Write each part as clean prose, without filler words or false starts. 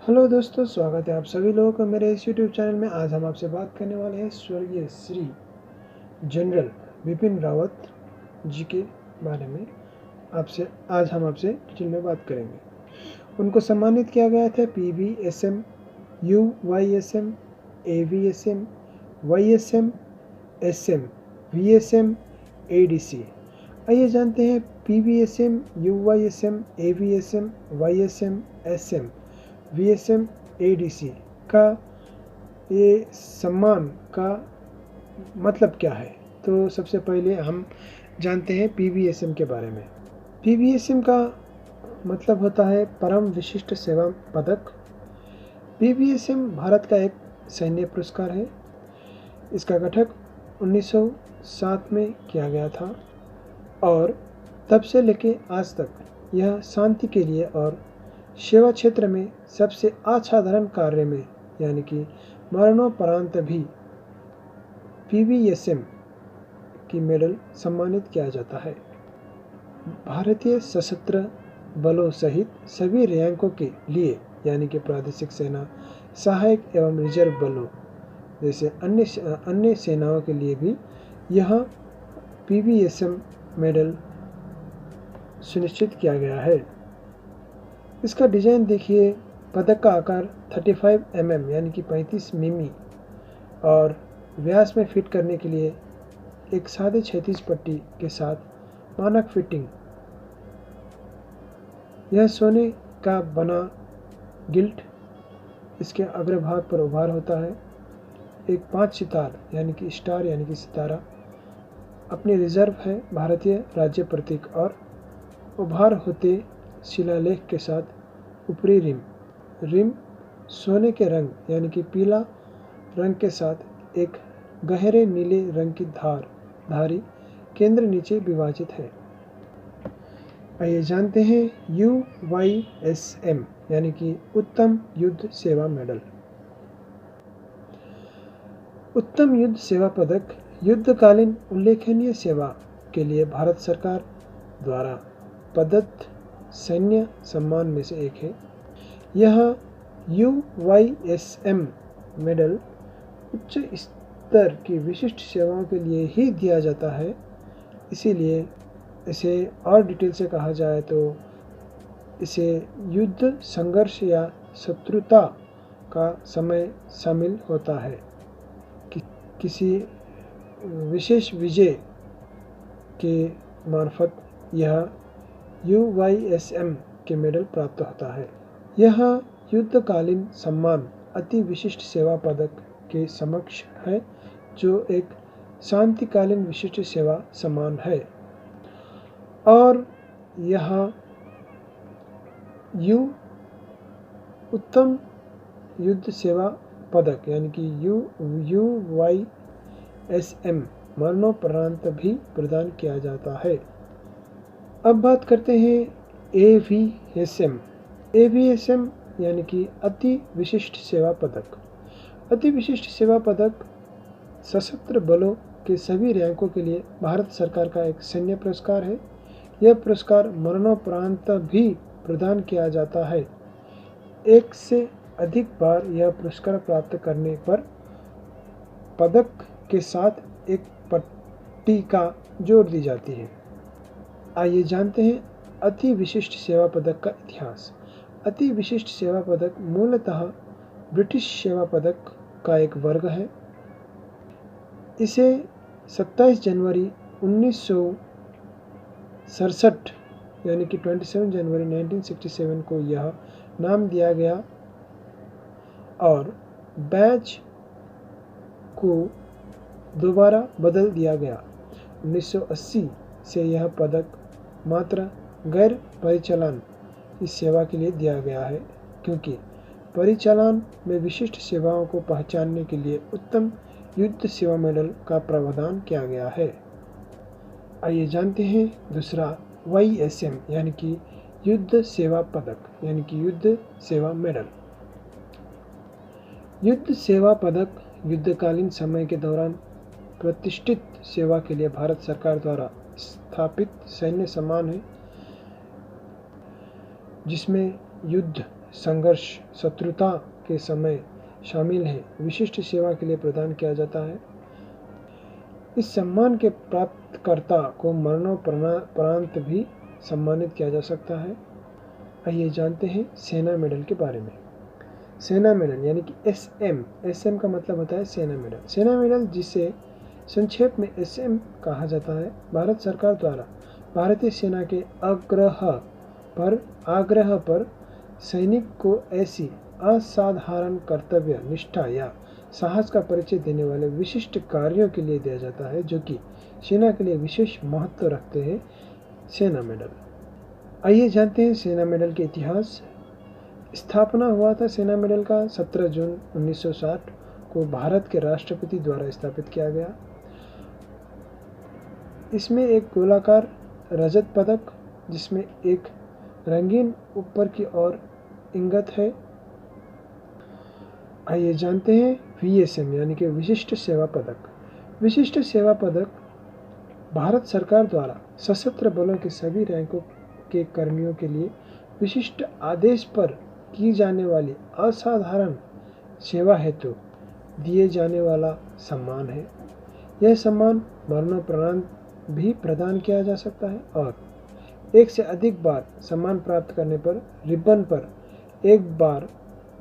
Hello दोस्तों, स्वागत है आप सभी लोगों का मेरे इस यूट्यूब चैनल में। आज हम आपसे बात करने वाले हैं स्वर्गीय श्री जनरल बिपिन रावत जी के बारे में। आज हम आपसे डिटेल में बात करेंगे। उनको सम्मानित किया गया था PVSM, UYSM, AVSM, YSM, SM, VSM, ADC। आइए जानते हैं PVSM, UYSM, AVSM, YSM, SM, VSM, ADC का ये सम्मान का मतलब क्या है। तो सबसे पहले हम जानते हैं PVSM के बारे में। PVSM का मतलब होता है परम विशिष्ट सेवा पदक। PVSM भारत का एक सैन्य पुरस्कार है। इसका गठन 1907 में किया गया था और तब से लेके आज तक यह शांति के लिए और सेवा क्षेत्र में सबसे असाधारण कार्य में यानी कि मरणोपरांत भी PVSM की मेडल सम्मानित किया जाता है। भारतीय सशस्त्र बलों सहित सभी रैंकों के लिए यानी कि प्रादेशिक सेना, सहायक एवं रिजर्व बलों जैसे अन्य सेनाओं के लिए भी यह PVSM मेडल सुनिश्चित किया गया है। इसका डिज़ाइन देखिए, पदक का आकार 35 mm यानी कि 35 मिमी और व्यास में फिट करने के लिए एक सादे क्षैतिज पट्टी के साथ मानक फिटिंग। यह सोने का बना गिल्ट इसके अग्रभाग पर उभार होता है। एक 5 सितार यानी कि स्टार यानी कि सितारा अपनी रिजर्व है भारतीय राज्य प्रतीक और उभार होते शिलालेख के साथ ऊपरी रिम सोने के रंग यानी कि पीला रंग के साथ एक गहरे नीले रंग की धारी केंद्र नीचे विभाजित है। आइए जानते हैं UYSM यानी कि उत्तम युद्ध सेवा मेडल। उत्तम युद्ध सेवा पदक युद्धकालीन उल्लेखनीय सेवा के लिए भारत सरकार द्वारा प्रदत्त सैन्य सम्मान में से एक है। यह UYSM मेडल उच्च स्तर की विशिष्ट सेवाओं के लिए ही दिया जाता है। इसीलिए इसे और डिटेल से कहा जाए तो इसे युद्ध, संघर्ष या शत्रुता का समय शामिल होता है। किसी विशेष विजय के मार्फत यह UYSM के मेडल प्राप्त होता है। यह युद्धकालीन सम्मान अति विशिष्ट सेवा पदक के समक्ष है, जो एक शांतिकालीन विशिष्ट सेवा सम्मान है। और यह उत्तम युद्ध सेवा पदक यानी कि UYSM मरणोपरांत भी प्रदान किया जाता है। अब बात करते हैं AVSM यानी कि अति विशिष्ट सेवा पदक। अति विशिष्ट सेवा पदक सशस्त्र बलों के सभी रैंकों के लिए भारत सरकार का एक सैन्य पुरस्कार है। यह पुरस्कार मरणोपरांत भी प्रदान किया जाता है। एक से अधिक बार यह पुरस्कार प्राप्त करने पर पदक के साथ एक पट्टी का जोड़ दी जाती है। आइए जानते हैं अति विशिष्ट सेवा पदक का इतिहास। अति विशिष्ट सेवा पदक मूलतः ब्रिटिश सेवा पदक का एक वर्ग है। इसे 27 जनवरी 1967 यानी कि 27 जनवरी 1967 को यह नाम दिया गया और बैच को दोबारा बदल दिया गया। 1980 से यह पदक मात्र गैर परिचालन इस सेवा के लिए दिया गया है, क्योंकि परिचालन में विशिष्ट सेवाओं को पहचानने के लिए उत्तम युद्ध सेवा मेडल का प्रावधान किया गया है। आइए जानते हैं दूसरा YSM यानी कि युद्ध सेवा पदक यानी कि युद्ध सेवा मेडल। युद्ध सेवा पदक युद्धकालीन समय के दौरान प्रतिष्ठित सेवा के लिए भारत सरकार द्वारा स्थापित सैन्य सम्मान है, जिसमें युद्ध संघर्ष शत्रुता के समय शामिल हैं, विशिष्ट सेवा के लिए प्रदान किया जाता है। इस सम्मान के प्राप्तकर्ता को मरणोपरांत भी सम्मानित किया जा सकता है। आइए जानते हैं सेना मेडल के बारे में। सेना मेडल यानी कि एसएम का मतलब होता है सेना मेडल। सेना मेडल, जिसे संक्षेप में एसएम कहा जाता है, भारत सरकार द्वारा भारतीय सेना के आग्रह पर सैनिक को ऐसी असाधारण कर्तव्य निष्ठा या साहस का परिचय देने वाले विशिष्ट कार्यों के लिए दिया जाता है, जो कि सेना के लिए विशेष महत्व रखते हैं। सेना मेडल। आइए जानते हैं सेना मेडल के इतिहास। स्थापना हुआ था सेना मेडल का 17 जून 1960 को भारत के राष्ट्रपति द्वारा स्थापित किया गया। इसमें एक गोलाकार रजत पदक, जिसमें एक रंगीन ऊपर की ओर इंगत है। आइए जानते हैं वीएसएम यानी कि विशिष्ट सेवा पदक। विशिष्ट सेवा पदक भारत सरकार द्वारा सशस्त्र बलों के सभी रैंकों के कर्मियों के लिए विशिष्ट आदेश पर की जाने वाली असाधारण सेवा हेतु दिए जाने वाला सम्मान है। यह सम्मान मरणोपरांत भी प्रदान किया जा सकता है और एक से अधिक बार सम्मान प्राप्त करने पर रिबन पर एक बार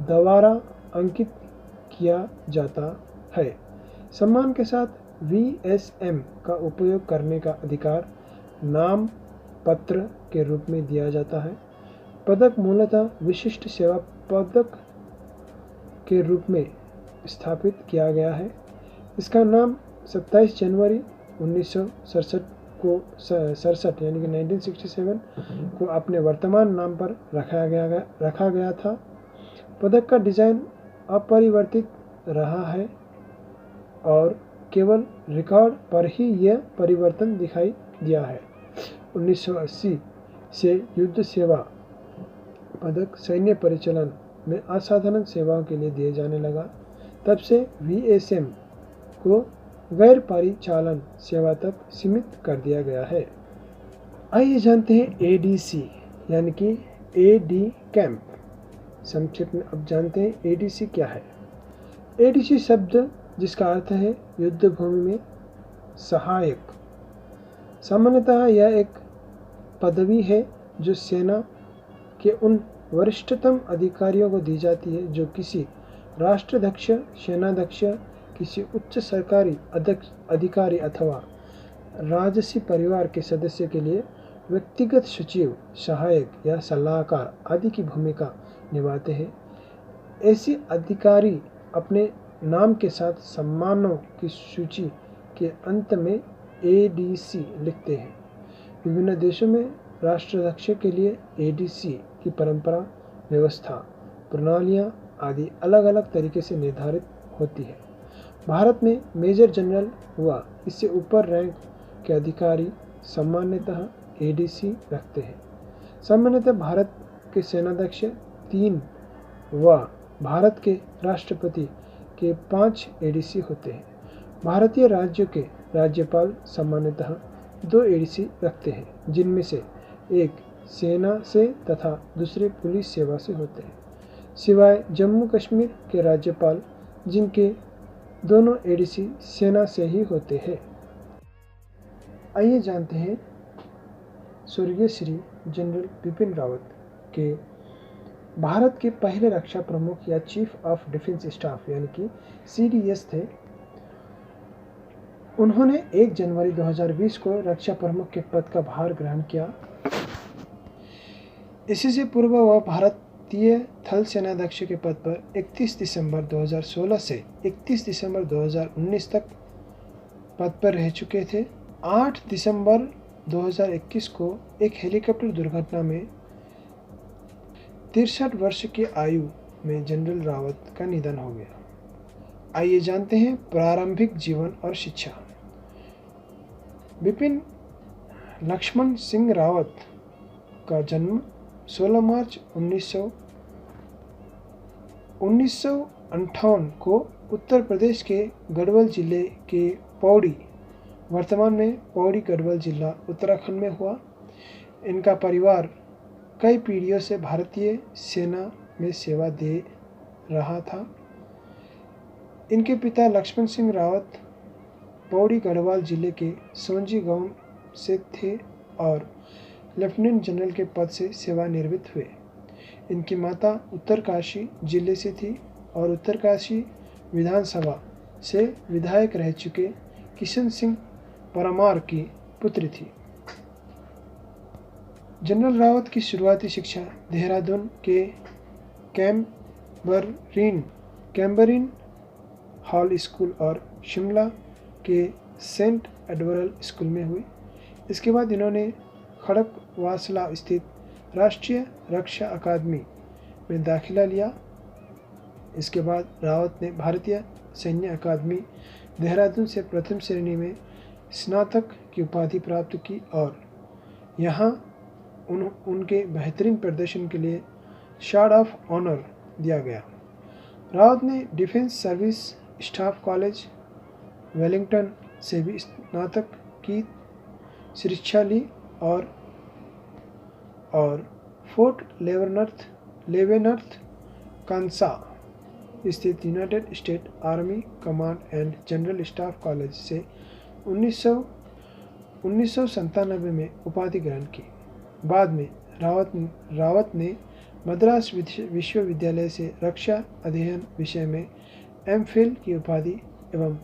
दोबारा अंकित किया जाता है। सम्मान के साथ वीएसएम का उपयोग करने का अधिकार नाम पत्र के रूप में दिया जाता है। पदक मूलतः विशिष्ट सेवा पदक के रूप में स्थापित किया गया है। इसका नाम 27 जनवरी 1967 यानी कि 1967 को अपने वर्तमान नाम पर रखा गया था। पदक का डिज़ाइन अपरिवर्तित रहा है और केवल रिकॉर्ड पर ही यह परिवर्तन दिखाई दिया है। 1980 से युद्ध सेवा पदक सैन्य परिचालन में असाधारण सेवाओं के लिए दिए जाने लगा। तब से वीएसएम को गैर परिचालन सेवा तक सीमित कर दिया गया है। आइए जानते हैं एडीसी यानी कि एडी कैंप। संक्षेप में अब जानते हैं एडीसी क्या है। एडीसी शब्द जिसका अर्थ है युद्ध भूमि में सहायक। सामान्यतः यह एक पदवी है जो सेना के उन वरिष्ठतम अधिकारियों को दी जाती है जो किसी राष्ट्राध्यक्ष, सेनाध्यक्ष, किसी उच्च सरकारी अधिकारी अथवा राजसी परिवार के सदस्य के लिए व्यक्तिगत सचिव, सहायक या सलाहकार आदि की भूमिका निभाते हैं। ऐसे अधिकारी अपने नाम के साथ सम्मानों की सूची के अंत में एडीसी लिखते हैं। विभिन्न देशों में राष्ट्राध्यक्ष के लिए एडीसी की परंपरा, व्यवस्था, प्रणालियाँ आदि अलग अलग तरीके से निर्धारित होती है। भारत में मेजर जनरल व इससे ऊपर रैंक के अधिकारी सामान्यतः एडीसी रखते हैं। सामान्यतः भारत के सेनाध्यक्ष 3 व भारत के राष्ट्रपति के 5 एडीसी होते हैं। भारतीय राज्यों के राज्यपाल सामान्यतः 2 एडीसी रखते हैं, जिनमें से एक सेना से तथा दूसरे पुलिस सेवा से होते हैं, सिवाय जम्मू कश्मीर के राज्यपाल, जिनके दोनों एडीसी सेना से ही होते हैं। आइए जानते हैं स्वर्गीय श्री जनरल बिपिन रावत के भारत के पहले रक्षा प्रमुख या चीफ ऑफ डिफेंस स्टाफ यानी कि सीडीएस थे। उन्होंने 1 जनवरी 2020 को रक्षा प्रमुख के पद का भार ग्रहण किया। इसी से पूर्व वह भारतीय थल सेनाध्यक्ष के पद पर 31 दिसंबर 2016 से 31 दिसंबर 2019 तक पद पर रह चुके थे। 8 दिसंबर 2021 को एक हेलीकॉप्टर दुर्घटना में 63 वर्ष की आयु में जनरल रावत का निधन हो गया। आइए जानते हैं प्रारंभिक जीवन और शिक्षा। बिपिन लक्ष्मण सिंह रावत का जन्म 16 मार्च 1958 को उत्तर प्रदेश के गढ़वाल जिले के पौड़ी, वर्तमान में पौड़ी गढ़वाल जिला उत्तराखंड में हुआ। इनका परिवार कई पीढ़ियों से भारतीय सेना में सेवा दे रहा था। इनके पिता लक्ष्मण सिंह रावत पौड़ी गढ़वाल जिले के सोंजी गांव से थे और लेफ्टिनेंट जनरल के पद से सेवानिवृत्त हुए। इनकी माता उत्तरकाशी जिले से थी और उत्तरकाशी विधानसभा से विधायक रह चुके किशन सिंह परमार की पुत्री थी। जनरल रावत की शुरुआती शिक्षा देहरादून के कैम्बरिन हॉल स्कूल और शिमला के सेंट एडवर्ड स्कूल में हुई। इसके बाद इन्होंने खड़कवासला स्थित राष्ट्रीय रक्षा अकादमी में दाखिला लिया। इसके बाद रावत ने भारतीय सैन्य अकादमी देहरादून से प्रथम श्रेणी में स्नातक की उपाधि प्राप्त की और यहाँ उनके बेहतरीन प्रदर्शन के लिए शार्ड ऑफ ऑनर दिया गया। रावत ने defence service staff college Wellington से भी स्नातक की शिक्षा ली और फोर्ट लेवेनर्थ कांसा स्थित United state army command and general staff college से 1997 में उपाधि ग्रहण की। बाद में रावत ने मद्रास विश्वविद्यालय से रक्षा अध्ययन विषय में एमफिल की उपाधि एवं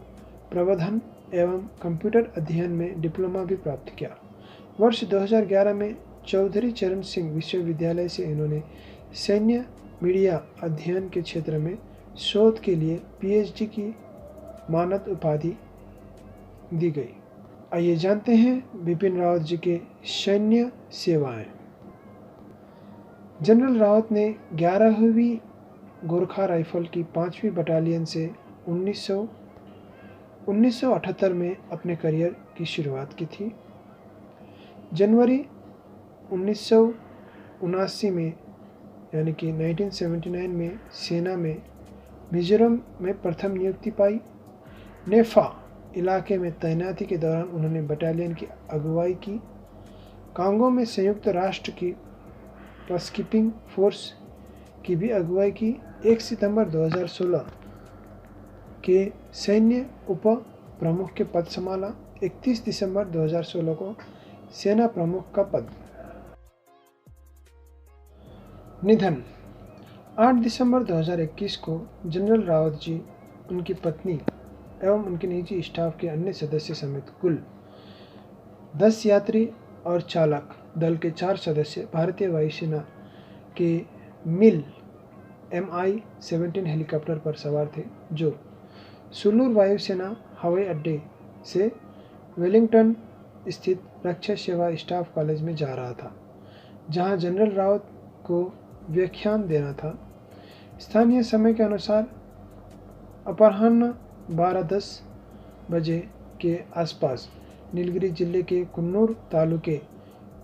प्रबंधन एवं कंप्यूटर अध्ययन में डिप्लोमा भी प्राप्त किया। वर्ष 2011 में चौधरी चरण सिंह विश्वविद्यालय से इन्होंने सैन्य मीडिया अध्ययन के क्षेत्र में शोध के लिए पीएचडी की मानद उपाधि दी गई। आइए जानते हैं बिपिन रावत जी के सैन्य सेवाएं। जनरल रावत ने 11वीं गोरखा राइफल की 5वीं बटालियन से 1978 में अपने करियर की शुरुआत की थी। जनवरी 1979 में यानी कि 1979 में सेना में मिजोरम में प्रथम नियुक्ति पाई। नेफा इलाके में तैनाती के दौरान उन्होंने बटालियन की अगुवाई की। कांगो में संयुक्त राष्ट्र की पीसकीपिंग फोर्स की भी अगुवाई की। 1 सितंबर 2016 के सैन्य उप प्रमुख के पद संभाला। 31 दिसंबर 2016 को सेना प्रमुख का पद। निधन 8 दिसंबर 2021 को जनरल रावत जी, उनकी पत्नी एवं उनके निजी स्टाफ के अन्य सदस्य समेत कुल 10 यात्री और चालक दल के 4 सदस्य भारतीय वायुसेना के मिल MI-17 हेलीकॉप्टर पर सवार थे, जो सुलूर वायुसेना हवाई अड्डे से वेलिंगटन स्थित रक्षा सेवा स्टाफ कॉलेज में जा रहा था, जहां जनरल रावत को व्याख्यान देना था। स्थानीय समय के अनुसार अपराह्न 12:10 बजे के आसपास नीलगिरी जिले के कुन्नूर तालुके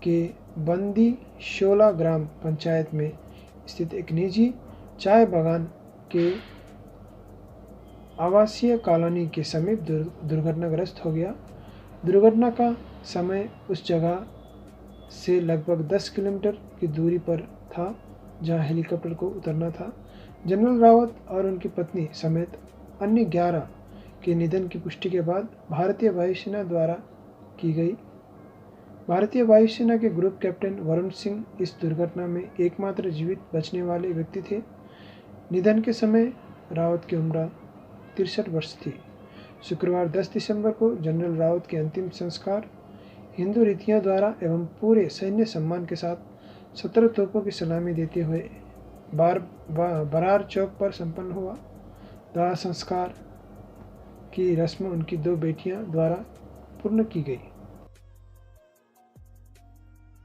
के बंदी शोला ग्राम पंचायत में स्थित एक निजी चाय बागान के आवासीय कॉलोनी के समीप दुर्घटनाग्रस्त हो गया। दुर्घटना का समय उस जगह से लगभग 10 किलोमीटर की दूरी पर था जहां हेलीकॉप्टर को उतरना था। जनरल रावत और उनकी पत्नी समेत अन्य 11 के निधन की पुष्टि के बाद भारतीय वायुसेना द्वारा की गई। भारतीय वायुसेना के ग्रुप कैप्टन वरुण सिंह इस दुर्घटना में एकमात्र जीवित बचने वाले व्यक्ति थे। निधन के समय रावत की उम्र 63 वर्ष थी। शुक्रवार 10 दिसंबर को जनरल रावत के अंतिम संस्कार हिंदू रीतियों द्वारा एवं पूरे सैन्य सम्मान के साथ 17 तोपों की सलामी देते हुए बरार चौक पर संपन्न हुआ। दाह संस्कार की रस्म उनकी 2 बेटियां द्वारा पूर्ण की गई।